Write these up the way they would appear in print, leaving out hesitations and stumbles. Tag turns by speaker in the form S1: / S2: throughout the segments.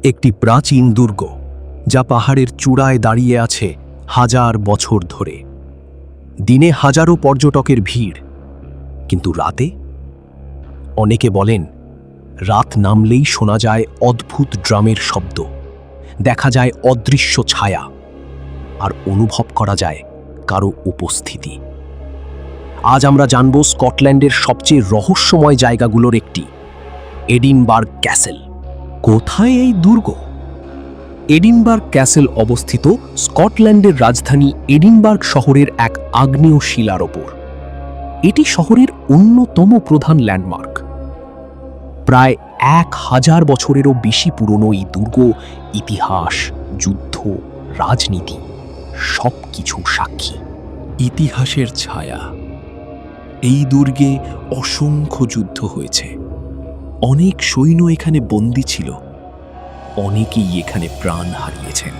S1: একটি প্রাচীন দুর্গ যা পাহাড়ের চূড়ায় দাঁড়িয়ে আছে হাজার বছর ধরে। দিনে হাজারো পর্যটকের ভিড়, কিন্তু রাতে অনেকে বলেন রাত নামলেই শোনা যায় অদ্ভুত ড্রামের শব্দ, দেখা যায় অদৃশ্য ছায়া, আর অনুভব করা যায় কারো উপস্থিতি। আজ আমরা জানব স্কটল্যান্ডের সবচেয়ে রহস্যময় জায়গাগুলোর একটি, এডিনবার্গ ক্যাসেল। কোথায় এই দুর্গ? এডিনবার্গ ক্যাসেল অবস্থিত স্কটল্যান্ডের রাজধানী এডিনবার্গ শহরের এক আগ্নেয় শিলার ওপর। এটি শহরের অন্যতম প্রধান ল্যান্ডমার্ক। প্রায় 1000 বছরেরও বেশি পুরনো এই দুর্গ ইতিহাস, যুদ্ধ, রাজনীতি সবকিছু সাক্ষী।
S2: ইতিহাসের ছায়া। এই দুর্গে অসংখ্য যুদ্ধ হয়েছে। অনেক সৈন্য এখানে বন্দী ছিল। অনেকেই এখানে প্রাণ হারিয়েছেন।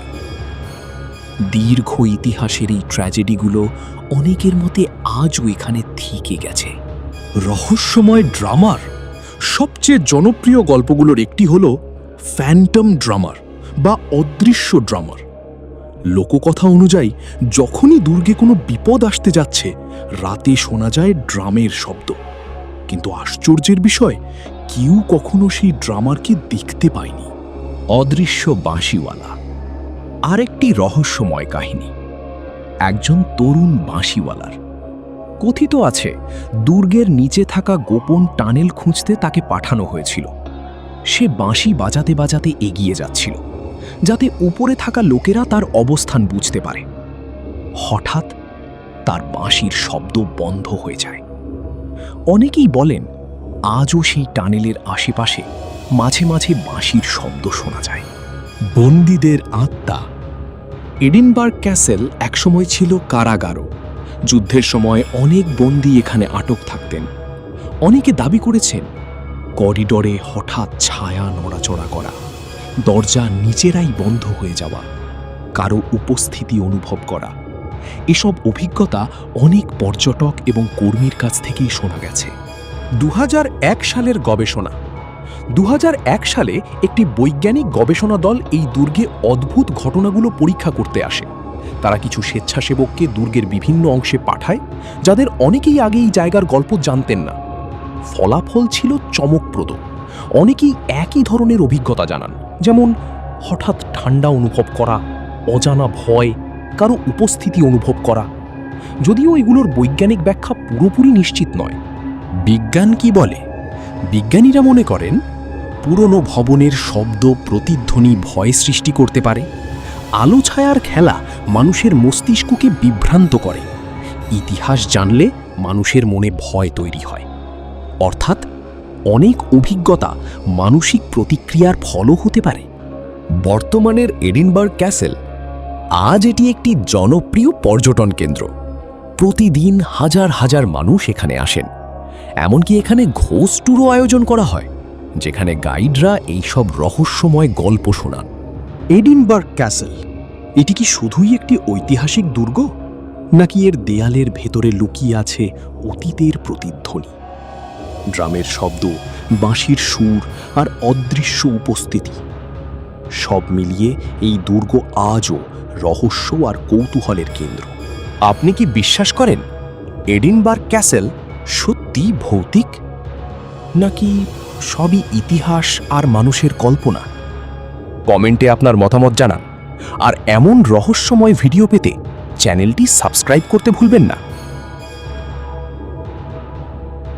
S2: দীর্ঘ ইতিহাসের এই ট্র্যাজেডিগুলো অনেকের মতে আজও এখানে থেকে গেছে। রহস্যময় ড্রামার সবচেয়ে জনপ্রিয় গল্পগুলোর একটি হল ফ্যান্টম ড্রামার বা অদৃশ্য ড্রামার। লোককথা অনুযায়ী যখনই দুর্গে কোনো বিপদ আসতে যাচ্ছে, রাতে শোনা যায় ড্রামের শব্দ। কিন্তু আশ্চর্যের বিষয়, কেউ কখনো সেই ড্রামারকে দেখতে পায়নি। অদৃশ্য বাঁশিওয়ালা আরেকটি রহস্যময় কাহিনী। একজন তরুণ বাঁশিওয়ালার কথিত আছে দুর্গের নিচে থাকা গোপন টানেল খুঁজতে তাকে পাঠানো হয়েছিল। সে বাঁশি বাজাতে বাজাতে এগিয়ে যাচ্ছিল, যাতে উপরে থাকা লোকেরা তার অবস্থান বুঝতে পারে। হঠাৎ তার বাঁশির শব্দ বন্ধ হয়ে যায়। অনেকেই বলেন আজও সেই টানেলের আশেপাশে মাঝে মাঝে বাঁশির শব্দ শোনা যায়। বন্দীদের আত্মা। এডিনবার্গ ক্যাসেল একসময় ছিল কারাগারও। যুদ্ধের সময় অনেক বন্দী এখানে আটক থাকতেন। অনেকে দাবি করেছেন করিডরে হঠাৎ ছায়া নড়াচড়া করা, দরজা নিজেরাই বন্ধ হয়ে যাওয়া, কারো উপস্থিতি অনুভব করা। এসব অভিজ্ঞতা অনেক পর্যটক এবং কর্মীর কাছ থেকেই শোনা গেছে। 2001 সালের গবেষণা। 2001 সালে একটি বৈজ্ঞানিক গবেষণা দল এই দুর্গে অদ্ভুত ঘটনাগুলো পরীক্ষা করতে আসে। তারা কিছু স্বেচ্ছাসেবককে দুর্গের বিভিন্ন অংশে পাঠায়, যাদের অনেকেই আগে এই জায়গার গল্প জানতেন না। ফলাফল ছিল চমকপ্রদ। অনেকেই একই ধরনের অভিজ্ঞতা জানান, যেমন হঠাৎ ঠান্ডা অনুভব করা, অজানা ভয়, কারো উপস্থিতি অনুভব করা। যদিও এগুলোর বৈজ্ঞানিক ব্যাখ্যা পুরোপুরি নিশ্চিত নয়। বিজ্ঞান কি বলে? বিজ্ঞানীরা মনে করেন পুরনো ভবনের শব্দ প্রতিধ্বনি ভয় সৃষ্টি করতে পারে। আলো ছায়ার খেলা মানুষের মস্তিষ্ককে বিভ্রান্ত করে। ইতিহাস জানলে মানুষের মনে ভয় তৈরি হয়। অর্থাৎ অনেক অভিজ্ঞতা মানসিক প্রতিক্রিয়ার ফলও হতে পারে। বর্তমানের এডিনবার্গ ক্যাসেল আজ এটি একটি জনপ্রিয় পর্যটন কেন্দ্র। প্রতিদিন হাজার হাজার মানুষ এখানে আসেন। এমনকি এখানে ঘোস্ট ট্যুরও আয়োজন করা হয়, যেখানে গাইডরা এইসব রহস্যময় গল্প শোনান।
S1: এডিনবার্গ ক্যাসেল, এটি কি শুধুই একটি ঐতিহাসিক দুর্গ, নাকি এর দেয়ালের ভেতরে লুকিয়ে আছে অতীতের প্রতিধ্বনি? ড্রামের শব্দ, বাঁশির সুর আর অদৃশ্য উপস্থিতি সব মিলিয়ে এই দুর্গ আজও রহস্য আর কৌতূহলের কেন্দ্র। আপনি কি বিশ্বাস করেন এডিনবার্গ ক্যাসেল সত্যি ভৌতিক, নাকি সবই ইতিহাস আর মানুষের কল্পনা? কমেন্টে আপনার মতামত জানান। আর এমন রহস্যময় ভিডিও পেতে চ্যানেলটি সাবস্ক্রাইব করতে ভুলবেন না।